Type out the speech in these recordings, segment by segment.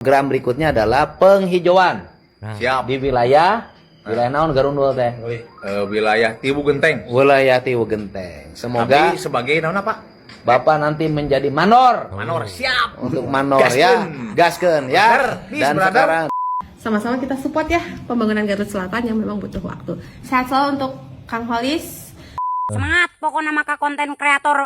Program berikutnya adalah penghijauan. Siap. Di wilayah naon Garundul teh? Wilayah Tiwu Genteng. Wilayah Tiwu Genteng. Semoga Tapi sebagai naon apa? Bapak nanti menjadi manor. Manor siap. Untuk manor Gaskeun. ya. Gaskeun ya. Please, Dan brother. sekarang Sama-sama kita support ya pembangunan Garut Selatan yang memang butuh waktu. Sehat selalu untuk Kang Holis. Semangat pokoknya maka konten kreator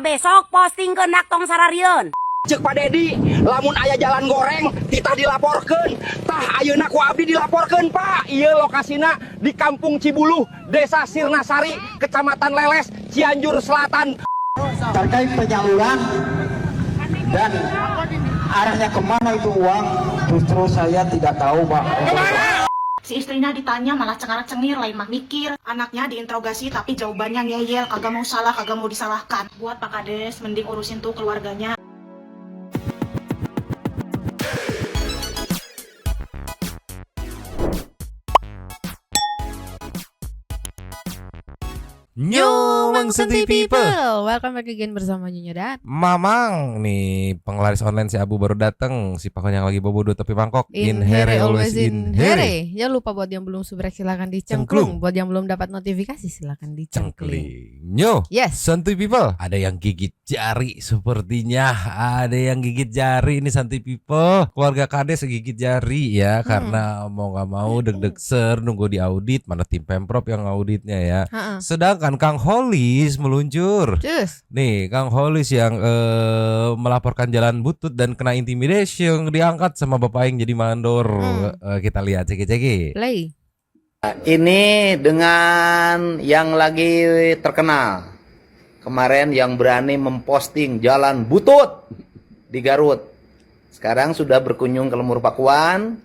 besok posting ke tong sararieun. Cek Pak Dedi, lamun aya jalan goreng, kita dilaporkan. Tah ayeuna ku abdi dilaporkan Pak. Iya lokasina di Kampung Cibuluh, Desa Sirnasari, Kecamatan Leles, Cianjur Selatan. Terkait penyaluran dan arahnya kemana itu uang, justru saya tidak tahu Pak. Si istrinya ditanya malah cengar-cengir, lain mah mikir. Anaknya diinterogasi tapi jawabannya ngeyel, kagak mau salah, kagak mau disalahkan. Buat Pak Kades, mending urusin tuh keluarganya. Nyowang Santuy People. Welcome back again bersama Nyonya Dan Mamang nih penglaris online si Abu baru datang. Si Pakon yang lagi bobodo tapi mangkok. In here always in here. Jangan lupa buat yang belum subrek silakan dicengklung. Buat yang belum dapat notifikasi silakan dicengkling. Cengkling. Nyo. Yes. Santuy People. Ada yang gigit jari sepertinya. Ada yang gigit jari ini Santuy People. Keluarga Kades gigit jari ya. Karena mau gak mau deg-deg ser nunggu di audit. Mana tim Pemprov yang auditnya ya. Sedangkan Kang Holis meluncur. Cus. Nih Kang Holis yang melaporkan jalan butut dan kena intimidation diangkat sama bapak yang jadi mandor. Kita lihat ceki-ceki. Play. ini dengan yang lagi terkenal. Kemarin yang berani memposting jalan butut di Garut. Sekarang sudah berkunjung ke Lemur Pakuan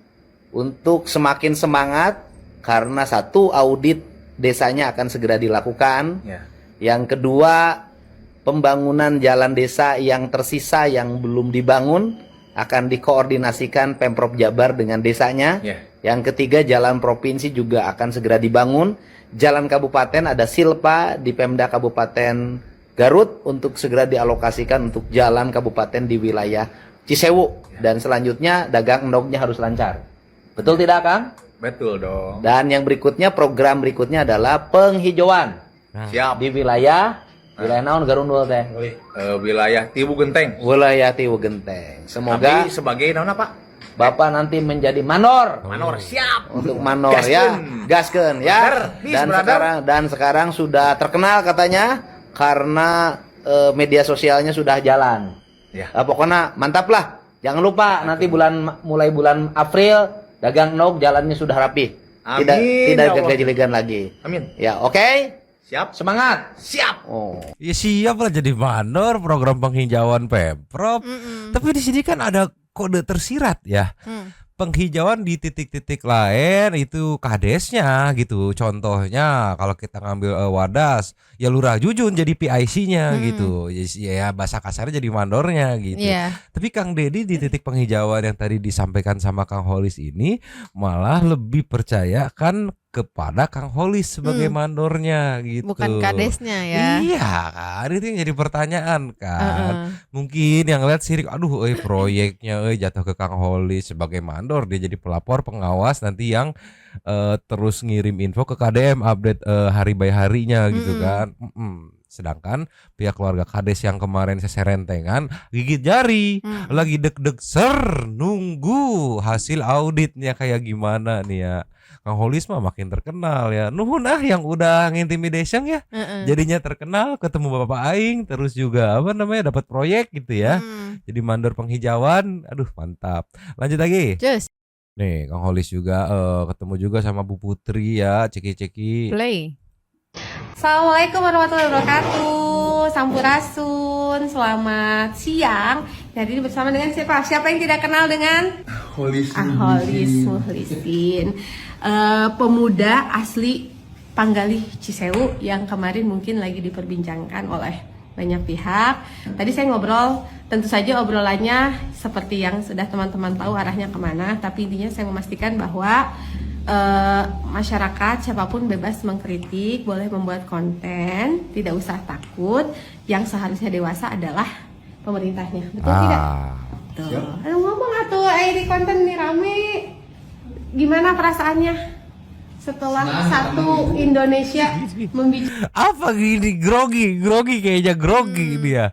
untuk semakin semangat karena satu, audit desanya akan segera dilakukan. Yang kedua, pembangunan jalan desa yang tersisa yang belum dibangun akan dikoordinasikan Pemprov Jabar dengan desanya. Yang ketiga, jalan provinsi juga akan segera dibangun. Jalan kabupaten ada silpa di Pemda Kabupaten Garut untuk segera dialokasikan untuk jalan kabupaten di wilayah Cisewu. Dan selanjutnya dagang endognya harus lancar. Betul tidak, Kang? Betul dong. Dan yang berikutnya, program berikutnya adalah penghijauan. Siap. Di wilayah naon Garundul teh? Wilayah Tiwu Genteng. Wilayah Tiwu Genteng. Semoga Tapi sebagai naon apa? Bapak nanti menjadi manor. Manor siap. Untuk manor Gaskeun. ya. Gaskeun ya. Please, Dan brother. sekarang sudah terkenal katanya karena media sosialnya sudah jalan. Pokoknya mantap lah. Jangan lupa nanti mulai bulan April dagang nog jalannya sudah rapi. Tidak ya Allah. gejeligan lagi. Amin. Ya, oke. Siap. Semangat. Siap. Oh. Ya siap lah jadi mandor program penghijauan Pemprov. Tapi di sini kan ada kode tersirat ya. Penghijauan di titik-titik lain itu kadesnya gitu. Contohnya kalau kita ngambil Wadas, ya Lurah Jujun jadi PIC-nya gitu. Ya bahasa kasarnya jadi mandornya gitu. Tapi Kang Dedi di titik penghijauan yang tadi disampaikan sama Kang Holis ini malah lebih percaya kan kepada Kang Holis sebagai mandornya gitu. Bukan kadesnya ya. Iya kan, itu yang jadi pertanyaan kan. Mungkin yang lihat sirik, aduh proyeknya jatuh ke Kang Holis sebagai mandor. Dia jadi pelapor pengawas nanti yang terus ngirim info ke KDM update hari by harinya gitu kan. Sedangkan pihak keluarga Kades yang kemarin seserentengan gigit jari, lagi deg-deg ser nunggu hasil auditnya kayak gimana nih ya. Kang Holis mah makin terkenal ya. Nuhun yang udah ngintimidation ya. Jadinya terkenal, ketemu Bapak Aing, terus juga dapat proyek gitu ya. Jadi mandor penghijauan, aduh mantap. Lanjut lagi. Cus. Nih Kang Holis juga ketemu juga sama Bu Putri ya, ceki-ceki. Play. Assalamualaikum warahmatullahi wabarakatuh. Sampurasun. Selamat siang. Jadi bersama dengan siapa? Siapa yang tidak kenal dengan Holis Muhlisin. Pemuda asli Panggalih Cisewu yang kemarin mungkin lagi diperbincangkan oleh banyak pihak. Tadi saya ngobrol, tentu saja obrolannya seperti yang sudah teman-teman tahu arahnya kemana. Tapi intinya saya memastikan bahwa masyarakat siapapun bebas mengkritik, boleh membuat konten, tidak usah takut. Yang seharusnya dewasa adalah pemerintahnya, betul tidak? Tuh. Ngomong atuh di konten nih rame. Gimana perasaannya setelah satu Indonesia Apa gini grogi kayaknya grogi dia.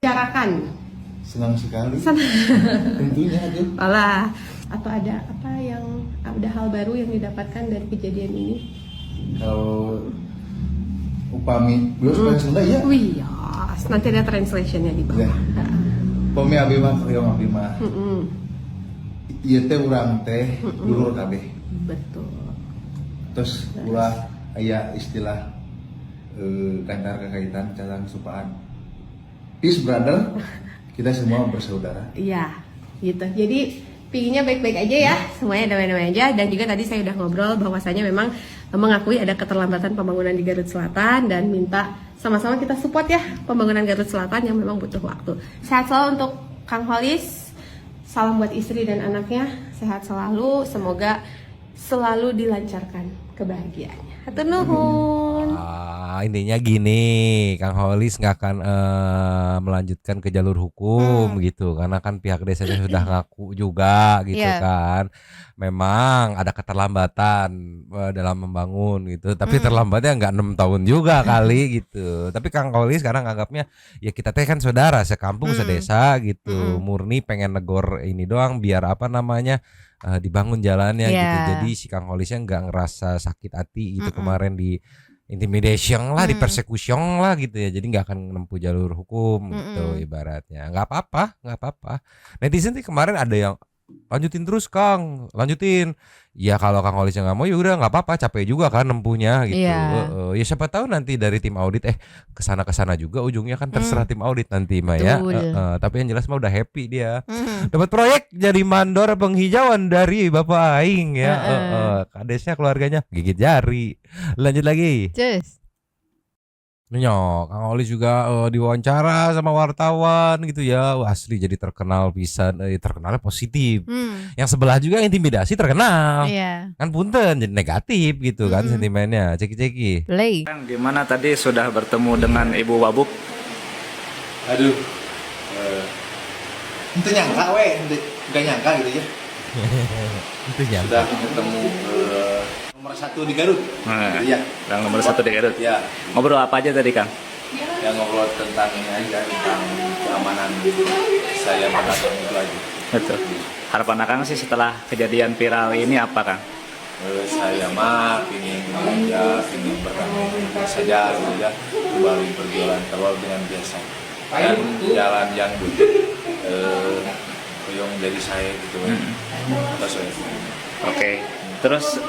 membicarakan? Senang sekali. Senang. Tentunya aja. Alah, atau ada hal baru yang didapatkan dari kejadian ini? Kalau upami gue supaya Sunda ya. Wih, yes. Nanti ada translationnya di bawah. Ya. Upami abi mah kriong abi mah. Ieu teh urang teh dulur kabeh. Betul. Terus ulah aya istilah kantar kakaitan calang supaan. Peace brother. Kita semua bersaudara. Iya, gitu. Jadi pinginnya baik-baik aja ya, semuanya damai-damai aja. Dan juga tadi saya udah ngobrol bahwasanya memang mengakui ada keterlambatan pembangunan di Garut Selatan dan minta sama-sama kita support ya pembangunan Garut Selatan yang memang butuh waktu. Sehat selalu untuk Kang Holis. Salam buat istri dan anaknya, sehat selalu, semoga selalu dilancarkan kebahagiaannya. Hatur nuhun. Intinya gini, Kang Holis nggak akan melanjutkan ke jalur hukum gitu, karena kan pihak desanya sudah ngaku juga gitu kan. Memang ada keterlambatan dalam membangun gitu, tapi terlambatnya nggak 6 tahun juga kali gitu. Tapi Kang Holis sekarang anggapnya ya kita teh kan saudara sekampung sedesa gitu, murni pengen negor ini doang biar apa namanya dibangun jalannya gitu. Jadi si Kang Holisnya nggak ngerasa sakit hati gitu kemarin di intimidation lah, di persecution lah gitu ya. Jadi nggak akan menempuh jalur hukum gitu ibaratnya. Nggak apa-apa. Netizen sih kemarin ada yang lanjutin terus Kang, lanjutin. Ya kalau Kang Holisnya nggak mau ya udah nggak apa-apa, capek juga kan nempuhnya gitu. Ya siapa tahu nanti dari tim audit kesana juga ujungnya kan terserah tim audit nanti mah ya. Tapi yang jelas mah udah happy dia. Dapat proyek jadi mandor penghijauan dari Bapak Aing ya. Kadesnya keluarganya gigit jari. Lanjut lagi. Cus. Nyok, Kang Holis juga diwawancara sama wartawan gitu ya. Wah, asli jadi terkenal pisan, terkenalnya positif. Yang sebelah juga intimidasi terkenal. Iya. Kan punten jadi negatif gitu kan sentimennya. Ceki-ceki. Play. Kang, gimana tadi sudah bertemu dengan Ibu Wabuk? Aduh. Ente nyangka enggak nyangka gitu ya. Itu ya. Sudah ketemu nomor 1 di Garut. Iya. Yang nomor 1 di Garut. Ya. Ngobrol apa aja tadi Kang? Yang ngobrol tentang ini aja, tentang keamanan saya pada tahun itu aja. Betul. Harapan Kang sih setelah kejadian viral ini apa Kang? Saya mah ingin berdamai saja gitu ya, kembali berjualan telur dengan biasa dan jalan yang yang jadi saya gitu. Oke. Terus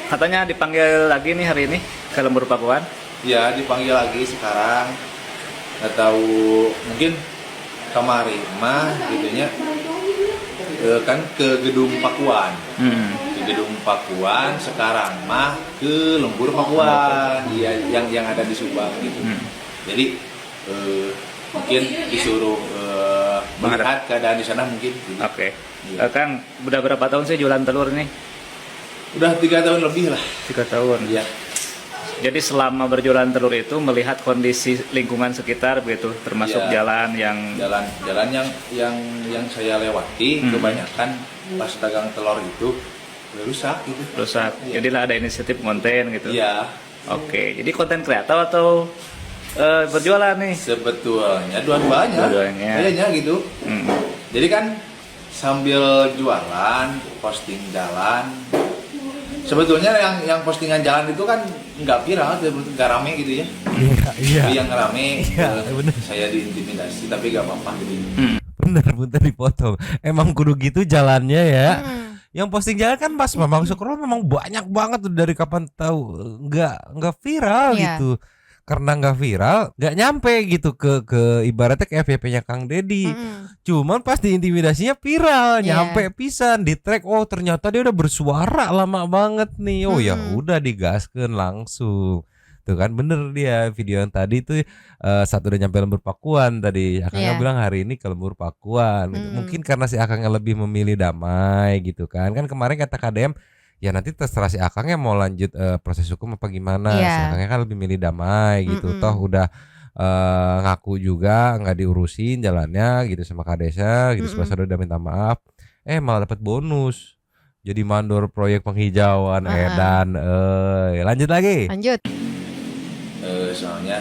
katanya dipanggil lagi nih hari ini ke Lembur Pakuan? Ya dipanggil lagi sekarang. Nggak tahu mungkin kemarin mah gitunya kan ke Gedung Pakuan. Ke Gedung Pakuan, sekarang mah ke Lembur Pakuan. Iya, yang ada di Subang gitu. Jadi mungkin disuruh melihat keadaan di sana mungkin. Gitu. Oke. Kang, udah berapa tahun sih jualan telur nih? Udah 3 tahun lebih lah. 3 tahun. Iya. Jadi selama berjualan telur itu melihat kondisi lingkungan sekitar begitu, termasuk jalan yang yang saya lewati kebanyakan pas dagang telur itu rusak gitu. rusak. Iya. Jadi lah ada inisiatif konten gitu. Iya. Oke. Jadi konten kreator atau berjualan nih? Sebetulnya dua-duanya. Kayaknya gitu. Jadi kan sambil jualan, posting jalan. Sebetulnya yang postingan jalan itu kan nggak viral, nggak rame gitu ya. Iya. Tapi yang rame bener. saya diintimidasi, tapi nggak apa-apa gitu. Bener dipotong. Emang kudu gitu jalannya ya. Yang posting jalan kan pas memang scroll memang banyak banget tuh dari kapan tahu nggak viral gitu. Karena nggak viral, nggak nyampe gitu ke ibaratnya ke FYP-nya Kang Dedi. Cuman pas diintimidasinya viral, nyampe pisan di track. Oh ternyata dia udah bersuara lama banget nih. Oh ya udah digaskeun langsung. Tuh kan bener dia video yang tadi tuh satu udah nyampe Lembur Pakuan tadi. Akangnya bilang hari ini ke Lembur Pakuan. Gitu. Mungkin karena si Akangnya lebih memilih damai gitu kan. Kan kemarin kata KDM ya nanti terserah si Akangnya mau lanjut proses hukum apa gimana. Si Akangnya kan lebih milih damai gitu. Toh udah ngaku juga nggak diurusin jalannya gitu sama Kadesa gitu. Pas udah minta maaf, malah dapat bonus. Jadi mandor proyek penghijauan edan. Lanjut lagi. Lanjut. Soalnya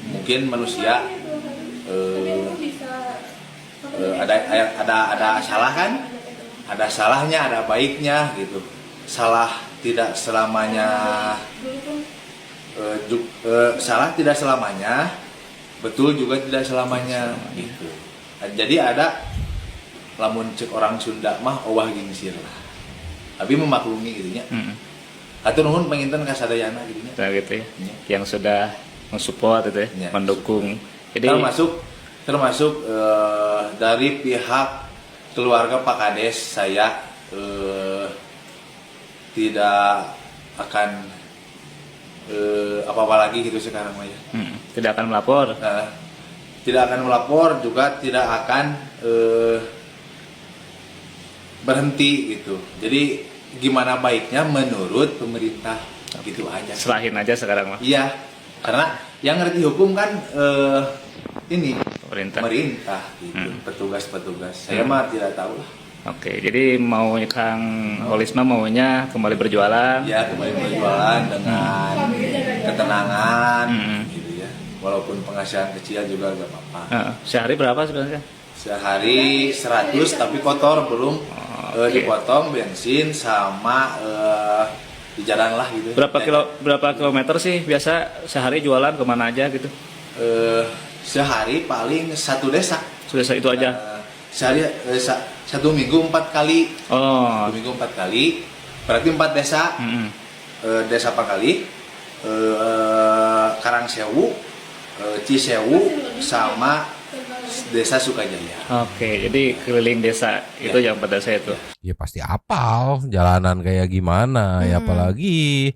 mungkin manusia ada salah kan, ada salahnya, ada baiknya gitu. Salah tidak selamanya salah tidak selamanya, betul juga tidak selamanya gitu. Jadi ada lamun cek orang Sunda mah owah gingsir lah, tapi memaklumi gitunya. Atau nuhun penginten kasadayana gitunya. Nah, gitu ya. Yang sudah mensupport itu ya, mendukung. Jadi termasuk dari pihak keluarga Pak Kades, saya tidak akan apa-apa lagi gitu sekarang mah ya. Tidak akan melapor. Tidak akan melapor, juga tidak akan berhenti gitu. Jadi gimana baiknya menurut pemerintah gitu aja. Serahin aja sekarang mah. Iya, karena yang ngerti hukum kan ini pemerintah gitu, petugas-petugas. Saya mah tidak tahu lah. Oke, jadi mau Kang Holisma maunya kembali berjualan. Ya, kembali berjualan dengan ketenangan gitu ya. Walaupun penghasilan kecil juga gak apa-apa. Sehari berapa sebenarnya? Sehari 100 tapi kotor, belum dipotong bensin sama di jalan lah gitu. Berapa kilometer sih biasa sehari jualan kemana aja gitu? Sehari paling satu desa. Desa itu aja. Sehari satu minggu 4 kali. Oh. 1 minggu 4 kali. Berarti 4 desa. Desa Pangkali, Karangsewu, Cisewu, sama Desa Sukajaya. Oke, jadi keliling desa itu yang pada saya itu. Ya pasti apal jalanan kayak gimana ya, apalagi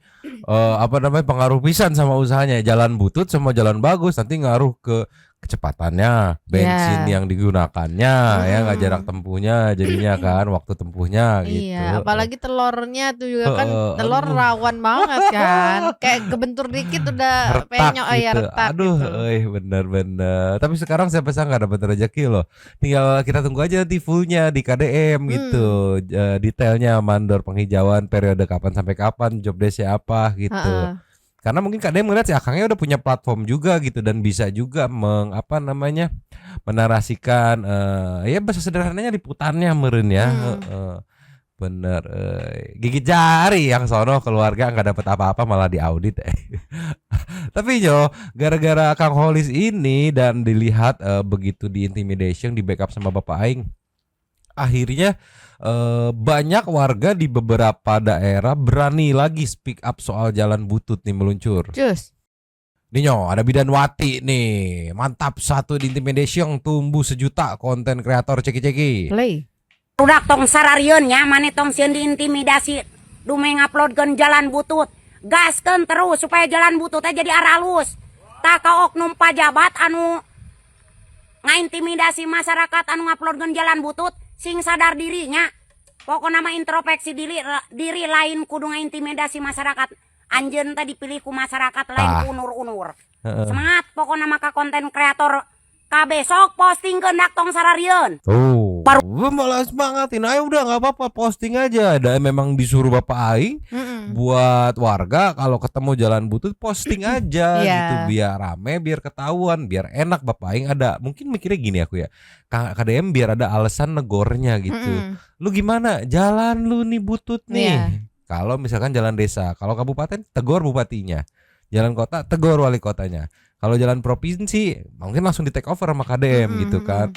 pengaruh pisan sama usahanya. Jalan butut sama jalan bagus nanti ngaruh ke kecepatannya, bensin yang digunakannya, ya nggak jarak tempuhnya jadinya kan, waktu tempuhnya gitu. Iya, apalagi telurnya tuh juga kan telur rawan banget kan, kayak kebentur dikit udah retak penyok gitu. ya retak. Aduh, gitu. bener-bener. Tapi sekarang saya pesan nggak dapat rezeki loh. Tinggal kita tunggu aja nanti fullnya di KDM gitu, detailnya mandor penghijauan periode kapan sampai kapan, job desk-nya apa gitu. Karena mungkin KDM melihat si Akangnya udah punya platform juga gitu dan bisa juga menarasikan ya bahasa sederhananya liputannya meureun ya. Bener, gigit jari yang sono keluarga nggak dapat apa-apa malah diaudit. Tapi gara-gara Kang Holis ini dan dilihat begitu di intimidation, di backup sama Bapak Aing, akhirnya banyak warga di beberapa daerah berani lagi speak up soal jalan butut nih meluncur. Cus. Nih ada Bidan Wati nih, mantap satu di intimidation tumbuh 1 juta konten kreator ceki-ceki. Play. Udah tong sararieun nya mane tong sieun diintimidasi dume nguploadkeun jalan butut. Gaskeun terus supaya jalan bututnya jadi aralus. Tak ka oknum pajabat anu ngaintimidasi masyarakat anu nguploadkeun jalan butut sing sadar dirinya. Pokoknya mah introspeksi diri lain kudu ngaintimidasi masyarakat. Anjeun teh dipilih ku masyarakat lain unur-unur. Semangat pokoknya maka konten kreator kabesok posting keundak tong sararieun. Malah semangatin ayo udah nggak apa-apa posting aja. Dan memang disuruh Bapak Aing buat warga kalau ketemu jalan butut posting aja gitu biar rame, biar ketahuan, biar enak. Bapak Aing ada mungkin mikirnya gini aku ya, KDM biar ada alasan negornya gitu. Lu gimana jalan lu nih butut nih? Kalau misalkan jalan desa, kalau kabupaten tegur bupatinya, jalan kota tegur wali kotanya. Kalau jalan provinsi mungkin langsung di take over sama KDM gitu kan.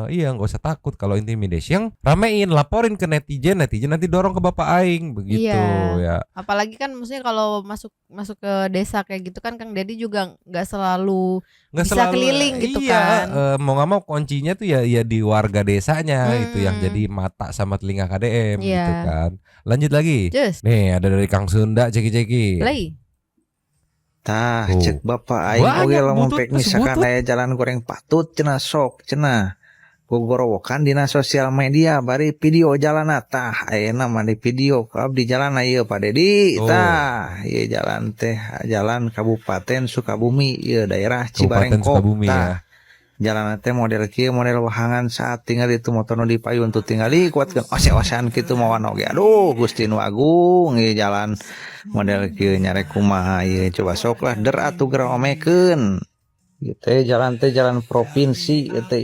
Iya nggak usah takut kalau intimidation, ramein, laporin ke netizen nanti dorong ke Bapak Aing begitu ya. Apalagi kan maksudnya kalau masuk ke desa kayak gitu kan Kang Dedi juga nggak selalu bisa keliling gitu kan. Mau nggak mau kuncinya tuh ya di warga desanya itu yang jadi mata sama telinga KDM gitu kan. Lanjut lagi. Nih ada dari Kang Sunda ceki-ceki. Play. Tah, cek Bapak Aing oge lamun pek misalkan aya jalan goreng patut cenah sok cenah. gogorowokan dina sosial media bari video jalan tah ayeuna mah di video ka abdi jalan ieu Pak Dedi tah ieu jalan teh jalan Kabupaten Sukabumi ieu daerah Cibarengkok tah jalan teh model kieu model wahangan saat tinggal itu motor nu dipayun tuh tinggal kuatkeun ose-osean kitu mawan oge aduh Gusti nu Agung ieu jalan model kieu nyarek kumaha ieu coba sok lah der atuh geura omekeun gitu jalan teh jalan provinsi gitu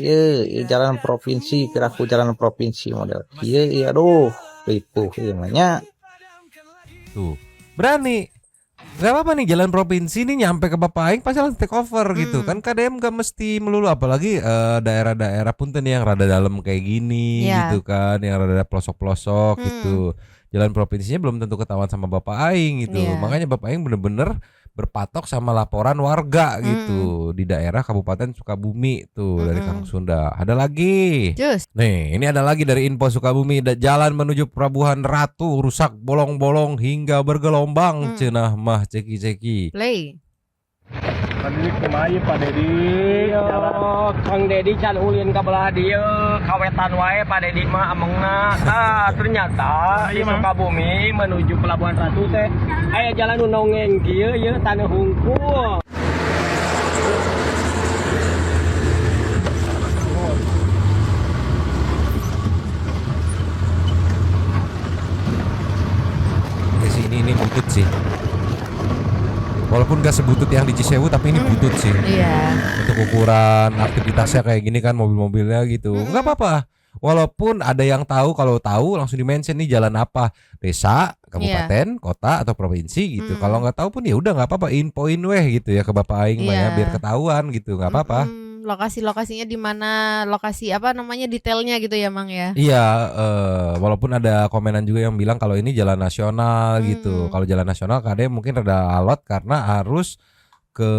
jalan provinsi kiraku jalan provinsi model iya aduh ripuh namanya tuh berani gak apa-apa nih jalan provinsi nih nyampe ke Bapak Aing pasti langsung take over gitu kan KDM gak mesti melulu apalagi daerah-daerah punten yang rada dalam kayak gini gitu kan yang rada pelosok-pelosok gitu jalan provinsinya belum tentu ketahuan sama Bapak Aing gitu makanya Bapak Aing bener-bener berpatok sama laporan warga gitu di daerah Kabupaten Sukabumi tuh dari Kang Sunda. Ada lagi. Nih, ini ada lagi dari info Sukabumi. Jalan menuju Pelabuhan Ratu rusak bolong-bolong hingga bergelombang. Cenah mah ceki-ceki. Play. Pandiri kumaha Pak Dedi? Kang Dedi can ulin ka belah dieu, kawetan wae Pak Dedi mah amengna. Ternyata di Sukabumi menuju Pelabuhan Ratu teh aya jalan nu nongeng kieu ye taneuh hungkul. Ini butut sih. Walaupun gak sebutut yang di Cisewu tapi ini butut sih. Untuk ukuran aktivitasnya kayak gini kan mobil-mobilnya gitu. Enggak apa-apa. Walaupun ada yang tahu, kalau tahu langsung di-mention nih jalan apa, desa, kabupaten, kota atau provinsi gitu. Kalau nggak tahu pun ya udah nggak apa-apa, infoin weh gitu ya ke Bapak Aing mah ya biar ketahuan gitu, nggak apa-apa. Lokasi-lokasinya di mana, lokasi apa namanya detailnya gitu ya Mang ya. Iya, walaupun ada komenan juga yang bilang kalau ini jalan nasional gitu. Kalau jalan nasional kadang mungkin rada alot karena harus ke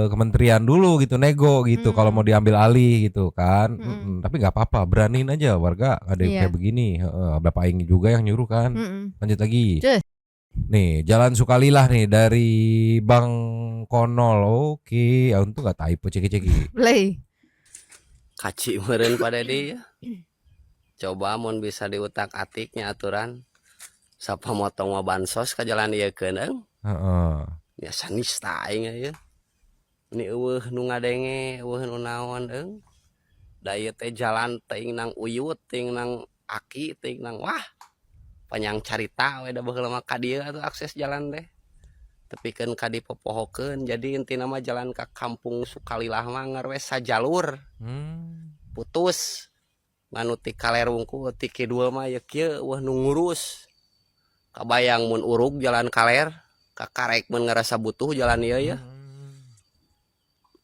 kementerian dulu gitu nego gitu kalau mau diambil alih gitu kan. Tapi nggak apa-apa, beraniin aja warga ada yang kayak begini. Bapak Aing juga yang nyuruh kan. Lanjut lagi. Nih jalan Sukalilah nih dari Bang Konol. Oke, untuk nggak typo ceki-ceki. Play. Kaci meureun Pak Dedi ya. Coba mun bisa diutak-atiknya aturan. Sapa motong mah bansos ka jalan ieu keun. Biasa nista aing ya. Ini eueuh nu ngadenge, eueuh nu naon eung. Da ieu teh jalan teuing nang uyut, teuing nang aki, teuing nang wah. Panjang carita we da baheula mah ka dieu atuh akses jalan teh. Tepikeun ka dipopohokeun jadi intina mah jalan ka Kampung Sukalilah mah ngarwe sajalur. Putus. Nganu ti Kalerungku ti kidul mah ye kieu eueuh nu ngurus. Kabayang mun urug jalan Kaler. Karek mun ngerasa butuh jalan ieu ya.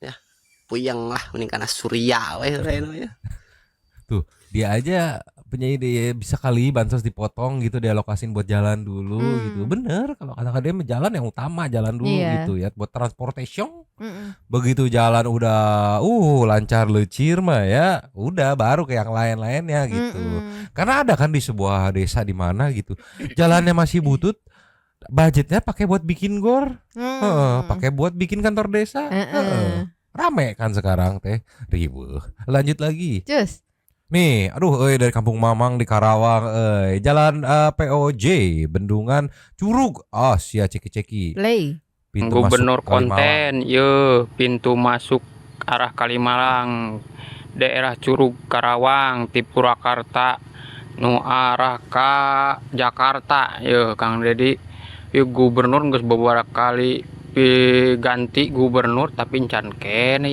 Ya, puyeng lah mending kana Surya we ya. Tuh, dia aja punya ide bisa kali bansos dipotong gitu dialokasin buat jalan dulu gitu. Bener kalau kata dia jalan yang utama jalan dulu gitu ya buat transportation. Begitu jalan udah lancar lecir mah ya, udah baru ke yang lain-lainnya gitu. Karena ada kan di sebuah desa di mana gitu. Jalannya masih butut. Budgetnya pakai buat bikin gor, pakai buat bikin kantor desa, rame kan sekarang teh, ribuh. Lanjut lagi. Nih, aduh, dari Kampung Mamang di Karawang, jalan POJ, Bendungan Curug, sia ceki-ceki. Play. Pintu Gubernur konten, pintu masuk arah Kalimalang, daerah Curug Karawang, ti Purwakarta, nu arah ka Jakarta, Kang Dedi. Gubernur geus beberapa kali ganti gubernur tapi encan kene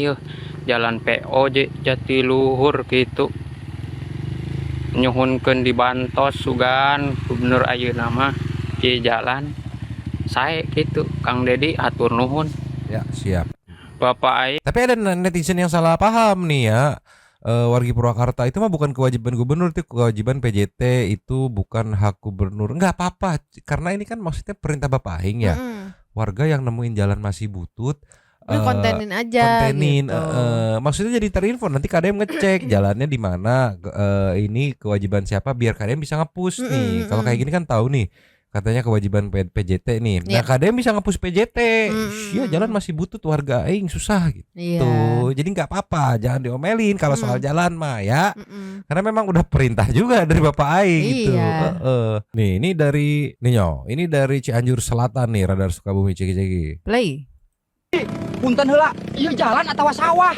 jalan POJ Jatiluhur gitu nyuhunkeun dibantos sugan gubernur ayeuna mah di jalan sae gitu Kang Dedi atur nuhun ya siap Bapak Aing. Tapi ada netizen yang salah paham nih ya. Wargi Purwakarta itu mah bukan kewajiban gubernur, itu kewajiban PJT, itu bukan hak gubernur. Enggak apa-apa karena ini kan maksudnya perintah Bapak Aing ya. Warga yang nemuin jalan masih butut kontenin aja kontenin gitu. Maksudnya jadi terinfo nanti KDM ngecek jalannya di mana, ini kewajiban siapa biar KDM bisa nge-push nih. Kalau kayak gini kan tahu nih katanya kewajiban PJT nih. Nah, KDM bisa ngapus PJT. Iya, jalan masih butut warga aing susah gitu. Jadi nggak apa-apa, jangan diomelin kalau soal jalan mah ya. Karena memang udah perintah juga dari Bapak aing gitu. Nih, ini dari ini dari Cianjur Selatan nih, Radar Sukabumi ceki-ceki. Play. Punten heula, ieu jalan atawa sawah?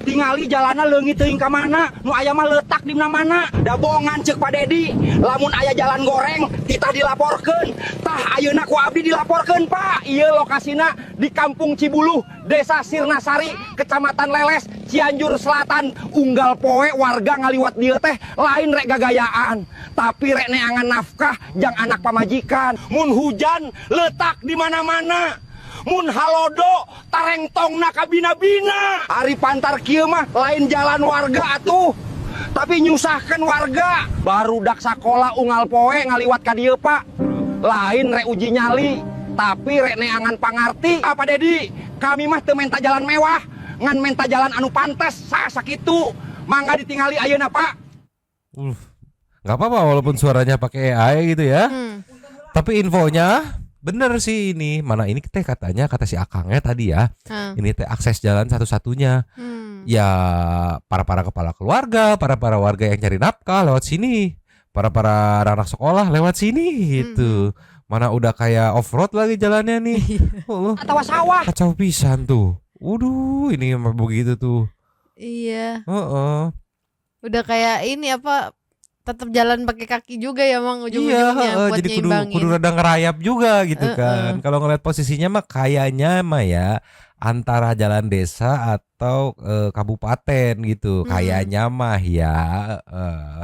Tingali jalanna leungit teuing ka mana, nu aya mah letak di mana. Da bohongan ceuk Pak Dedi, lamun aya jalan goreng kita dilaporkeun. Tah ayeuna ku abdi dilaporkeun Pak. Ieu lokasina di Kampung Cibuluh, Desa Sirnasari, Kecamatan Leles, Cianjur Selatan. Unggal poe warga ngaliwat dieu teh lain rek gagayaan, tapi rek neangan nafkah jang anak pamajikan. Mun hujan letak di mana-mana. Mun halodo tarengtongna kabina-bina. Ari pantar kieu mah lain jalan warga atuh, tapi nyusahkeun warga. Barudak sakola unggal poe ngaliwat ka dieu Pak. Lain rek uji nyali, tapi rek neangan pangarti. Apa Dedi? Kami mah teu menta jalan mewah, ngan menta jalan anu pantes sakitu. Mangga ditingali ayeuna Pak. Nggak apa-apa walaupun suaranya pakai AI gitu ya. Tapi infonya bener sih ini. Mana ini teh katanya kata si Akangnya tadi ya. Ini teh akses jalan satu-satunya. Ya para kepala keluarga, para warga yang cari nafkah lewat sini. Para anak sekolah lewat sini gitu. Mana udah kayak off-road lagi jalannya nih. Atau sawah. Kacau pisan tuh. Waduh, ini emang begitu tuh. Iya. Udah kayak ini apa, tetap jalan pakai kaki juga ya Mang ujung-ujungnya buat jadi nyimbangin. kudu rada ngerayap juga gitu kan. Kalau ngeliat posisinya mah kayaknya mah ya antara jalan desa atau kabupaten gitu. Kayaknya mah ya.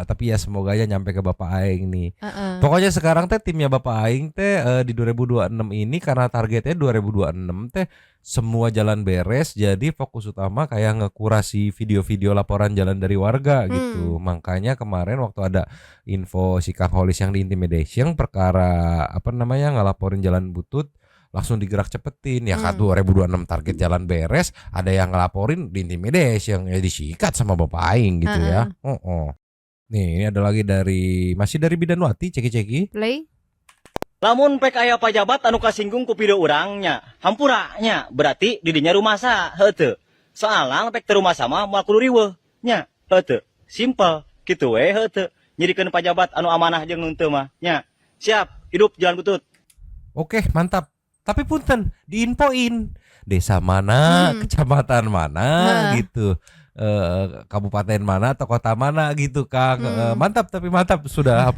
Tapi ya semoga aja nyampe ke Bapak Aing nih. Pokoknya sekarang teh timnya Bapak Aing teh di 2026 ini karena targetnya 2026 teh semua jalan beres, jadi fokus utama kayak ngekurasi video-video laporan jalan dari warga gitu. Makanya kemarin waktu ada info si Kang Holis yang di intimidation perkara ngelaporin jalan butut, langsung digerak cepetin ya kan. 2026 target jalan beres, ada yang ngelaporin di intimidation ya disikat sama Bapak Aing gitu ya. Nih, ini ada lagi masih dari Bidanwati ceki-ceki. Play. Lamun pek aya pajabat anu kasinggung ku pideu urangnya, hampuranya berarti didinya rumasa, heuteut. Soalang pek teu rumasa mah moal kudu riweuh nya, heuteut. Simpel kitu we heuteut. Nyirikeun pajabat anu amanah jeung nu teu mah nya. Siap, hidup jalan butut. Oke, mantap. Tapi punten, diinfoin desa mana, kecamatan mana gitu. Kabupaten mana atau kota mana gitu Kang. Mantap sudah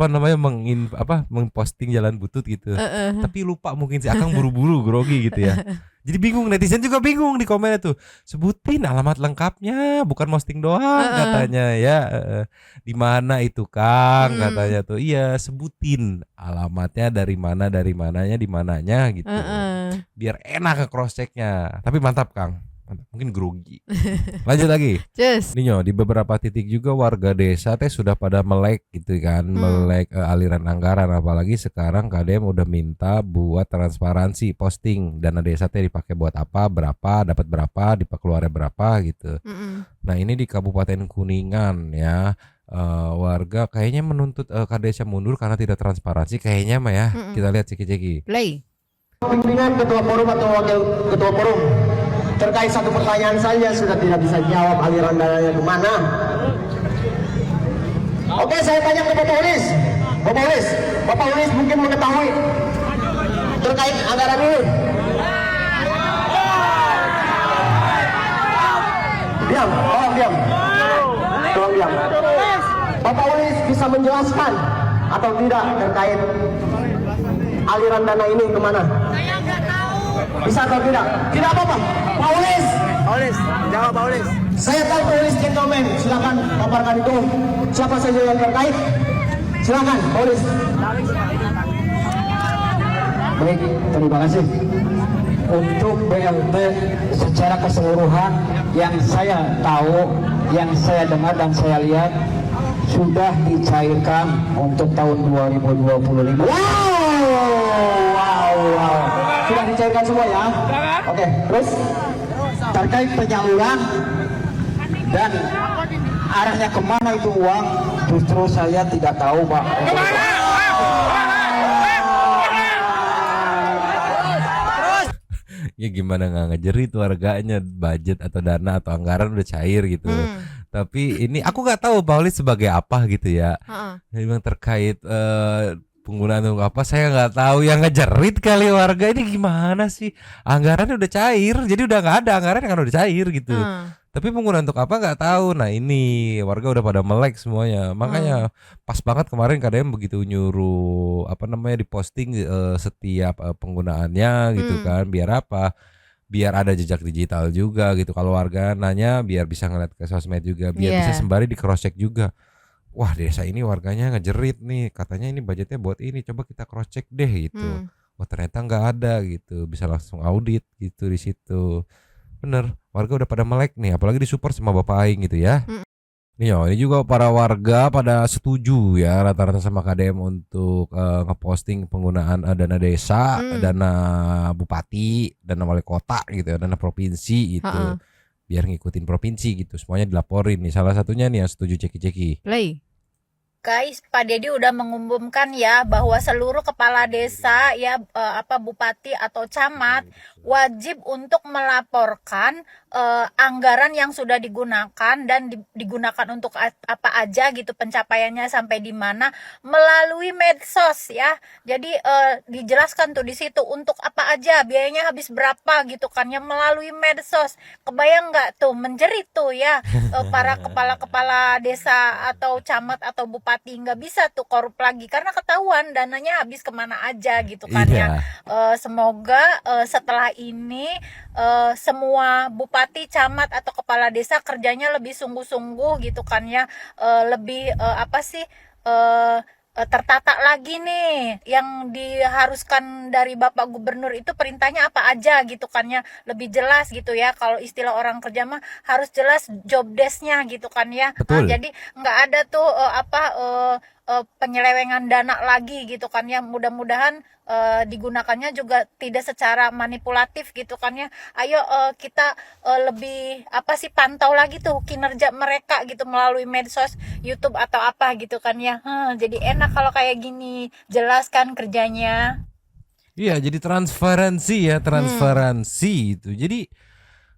mengposting jalan butut gitu. Tapi lupa mungkin si Akang buru-buru grogi gitu ya. Jadi bingung, netizen juga bingung di komennya tuh. Sebutin alamat lengkapnya, bukan posting doang katanya ya. Di mana itu Kang katanya tuh. Iya, sebutin alamatnya dari mananya di mananya gitu. Biar enak ke cross checknya. Tapi mantap Kang. Mungkin grogi. Lanjut lagi. Ninyo, di beberapa titik juga warga desa teh sudah pada melek gitu kan, melek aliran anggaran, apalagi sekarang KDM udah minta buat transparansi posting dana desa teh dipakai buat apa, berapa, dapat berapa, dipakeluarnya berapa gitu. Nah, ini di Kabupaten Kuningan ya. Warga kayaknya menuntut KDS mundur karena tidak transparansi kayaknya mah ya. Kita lihat ceki-ceki. Play. Pimpinan ketua forum atau wakil ketua forum terkait satu pertanyaan saja sudah tidak bisa jawab aliran dananya kemana. Oke, saya tanya ke Bapak Ulis. Bapak Ulis mungkin mengetahui terkait anggaran ini. Tolong diam. Bapak Ulis bisa menjelaskan atau tidak terkait aliran dana ini kemana? Saya nggak tahu. Bisa atau tidak? Tidak apa-apa. Pak Ulis. Jawab Pak Ulis. Saya tahu Pak Ulis gentleman. Silakan paparkan itu. Siapa saja yang terkait? Silakan Pak Ulis. Baik, terima kasih. Untuk BLT secara keseluruhan yang saya tahu, yang saya dengar dan saya lihat sudah dicairkan untuk tahun 2025. Wow. Sudah dicairkan semua ya? Oke, terus terkait penyaluran dan arahnya kemana itu uang, justru saya tidak tahu Pak. Ya gimana nggak ngejerit warganya, budget atau dana atau anggaran udah cair gitu. Tapi ini aku nggak tahu Pauli sebagai apa gitu ya. Memang terkait penggunaan untuk apa saya nggak tahu, yang ngejerit kali warga ini gimana sih, anggaran udah cair jadi udah nggak ada anggaran kan udah cair gitu. Tapi penggunaan untuk apa nggak tahu. Nah ini warga udah pada melek semuanya, makanya pas banget kemarin KDM begitu nyuruh apa namanya diposting setiap penggunaannya gitu kan, biar apa, biar ada jejak digital juga gitu. Kalau warga nanya biar bisa ngeliat ke sosmed juga, biar bisa sembari di cross check juga. Wah desa ini warganya ngejerit nih, katanya ini budgetnya buat ini, coba kita cross check deh gitu. Wah ternyata nggak ada gitu, bisa langsung audit gitu di situ. Bener, warga udah pada melek nih, apalagi disupport sama Bapak Aing gitu ya. Ini juga para warga pada setuju ya rata-rata sama KDM untuk ngeposting penggunaan dana desa, dana bupati, dana wali kota gitu ya, dana provinsi gitu. Biar ngikutin provinsi gitu, semuanya dilaporin nih. Salah satunya nih yang setuju Ceki-Ceki. Play. Guys, Pak Dedi udah mengumumkan ya bahwa seluruh kepala desa ya bupati atau camat wajib untuk melaporkan anggaran yang sudah digunakan dan digunakan untuk apa aja gitu, pencapaiannya sampai di mana melalui medsos ya. Jadi dijelaskan tuh di situ untuk apa aja, biayanya habis berapa gitu kan ya, melalui medsos. Kebayang nggak tuh menjerit tuh ya para kepala desa atau camat atau bupati, nggak bisa tuh korup lagi karena ketahuan dananya habis kemana aja gitu kan ya. Semoga setelah ini semua bupati, camat atau kepala desa kerjanya lebih sungguh-sungguh gitu kan ya, lebih tertata lagi nih, yang diharuskan dari Bapak Gubernur itu perintahnya apa aja gitu kan ya, lebih jelas gitu ya. Kalau istilah orang kerja mah harus jelas job desk-nya gitu kan ya. Nah, jadi nggak ada tuh penyelewengan dana lagi gitu kan ya. Mudah-mudahan digunakannya juga tidak secara manipulatif gitu kan ya. Ayo kita lebih pantau lagi tuh kinerja mereka gitu melalui medsos, YouTube atau apa gitu kan ya. Jadi enak kalau kayak gini, jelaskan kerjanya. Iya, jadi transparansi ya, transparansi itu. Jadi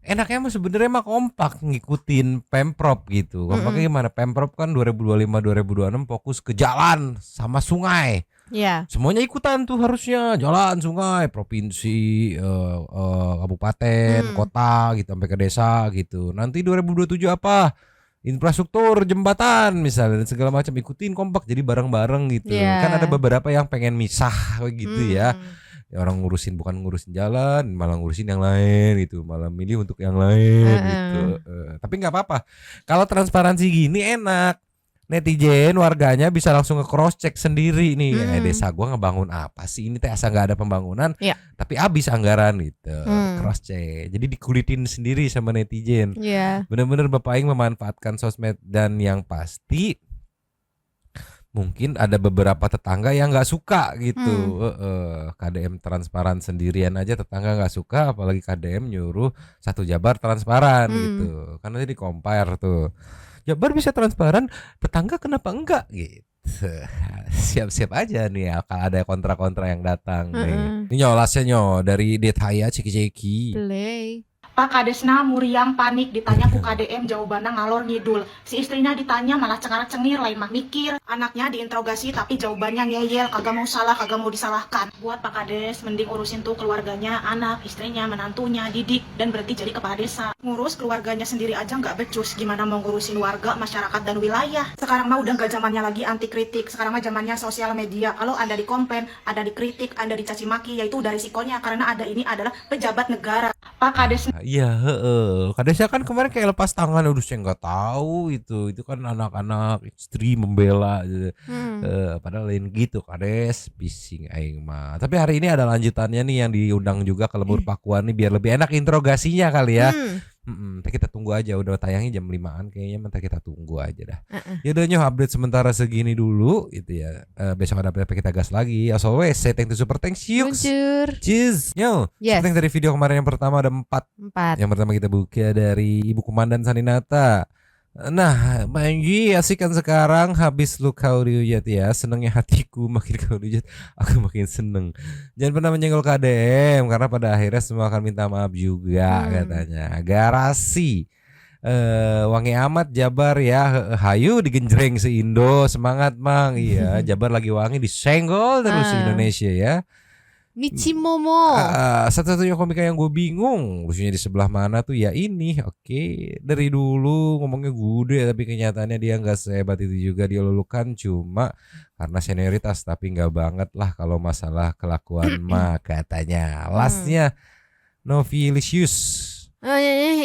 enaknya mah sebenarnya mah kompak ngikutin Pemprov gitu. Kompaknya gimana? Pemprov kan 2025-2026 fokus ke jalan sama sungai. Semuanya ikutan tuh harusnya, jalan, sungai, provinsi, kabupaten, kota gitu sampai ke desa gitu. Nanti 2027 apa? Infrastruktur, jembatan misalnya dan segala macam, ikutin kompak jadi bareng-bareng gitu. Kan ada beberapa yang pengen misah gitu ya. Orang bukan ngurusin jalan, malah ngurusin yang lain gitu, malah milih untuk yang lain gitu. Tapi nggak apa-apa. Kalau transparansi gini enak. Netizen warganya bisa langsung nge-cross check sendiri nih. Desa gua ngebangun apa sih? Ini teh asal nggak ada pembangunan, tapi habis anggaran gitu. Cross check. Jadi dikulitin sendiri sama netizen. Bener-bener Bapak Aing memanfaatkan sosmed, dan yang pasti mungkin ada beberapa tetangga yang nggak suka gitu. KDM transparan sendirian aja tetangga nggak suka, apalagi KDM nyuruh satu Jabar transparan gitu. Karena jadi compare tuh. Jabar bisa transparan, tetangga kenapa enggak gitu. Siap-siap aja nih ya kalau ada kontra-kontra yang datang nih. Ini nyolasnya dari Detaya Ceki-Ceki. Play. Pak Kadesna muriang panik ditanya ku KDM, jawabannya ngalor ngidul. Si istrinya ditanya malah cengar-cengir, lain mah mikir. Anaknya diinterogasi tapi jawabannya ngeyel, kagak mau salah, kagak mau disalahkan. Buat Pak Kades mending urusin tuh keluarganya, anak, istrinya, menantunya, didik, dan berhenti jadi kepala desa. Ngurus keluarganya sendiri aja nggak becus, gimana mau ngurusin warga, masyarakat, dan wilayah. Sekarang mah udah nggak zamannya lagi anti kritik, sekarang mah zamannya sosial media. Kalau Anda dikomplain, Anda dikritik, Anda dicaci maki, yaitu udah risikonya karena Anda ini adalah pejabat negara. Pak Kades. Iya, Kadesnya kan kemarin kayak lepas tangan, udah saya nggak tahu itu kan anak-anak istri membela gitu. Padahal lain gitu Kades, bising aing mah. Tapi hari ini ada lanjutannya nih yang diundang juga ke Lembur Pakuan nih biar lebih enak interogasinya kali ya. Ntar kita tunggu aja, udah tayangnya jam 5-an kayaknya, ntar kita tunggu aja dah. Ya udah nyoh, update sementara segini dulu itu ya. Besok ada apa kita gas lagi. As always, say thank you super thanks you. Cheers. Nyoh, seperti dari video kemarin yang pertama ada 4. Yang pertama kita buka dari Ibu Komandan Saninata. Nah, Manggi asik kan sekarang habis lu kau dihujat ya. Senengnya hatiku makin kau dihujat, aku makin seneng. Jangan pernah menyenggol KDM karena pada akhirnya semua akan minta maaf juga katanya. Garasi. Wangi amat Jabar ya. Hayu digenjreng se-Indo. Semangat Mang. Iya, Jabar lagi wangi disenggol terus Indonesia ya. Michi Momo. Satu-satunya komika yang gue bingung lucunya di sebelah mana tuh ya ini. Oke, dari dulu ngomongnya gude tapi kenyataannya dia nggak sehebat itu juga. Dia lulukan cuma karena senioritas tapi nggak banget lah kalau masalah kelakuan mah katanya. Lastnya Novilicious.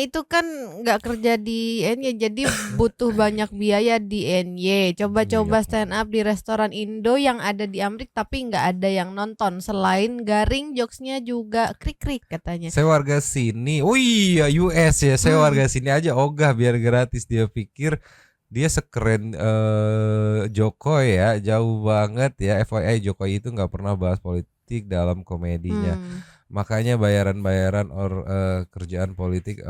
Itu kan nggak kerja di NY jadi butuh banyak biaya di NY. Coba-coba stand up di restoran Indo yang ada di Amerika tapi nggak ada yang nonton. Selain garing, jokesnya juga krik-krik katanya. Saya warga sini. Oh iya US ya. Saya warga sini aja ogah biar gratis. Dia pikir dia sekeren Jokowi ya. Jauh banget ya. FYI Jokowi itu nggak pernah bahas politik dalam komedinya. Makanya bayaran-bayaran kerjaan politik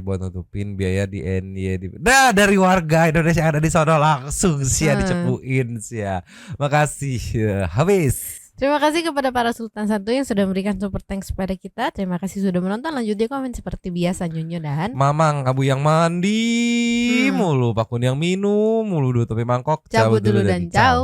buat nutupin biaya di NY. Nah dari warga Indonesia yang ada di sono langsung sih dicepuin sih ya. Makasih. Habis. Terima kasih kepada para Sultan Santuy yang sudah memberikan super thanks kepada kita. Terima kasih sudah menonton. Lanjut di komen seperti biasa Nyunyo dan Mamang Abu yang mandi mulu, Pakun yang minum mulu, tutupi mangkok. Cabut dulu dan ciao.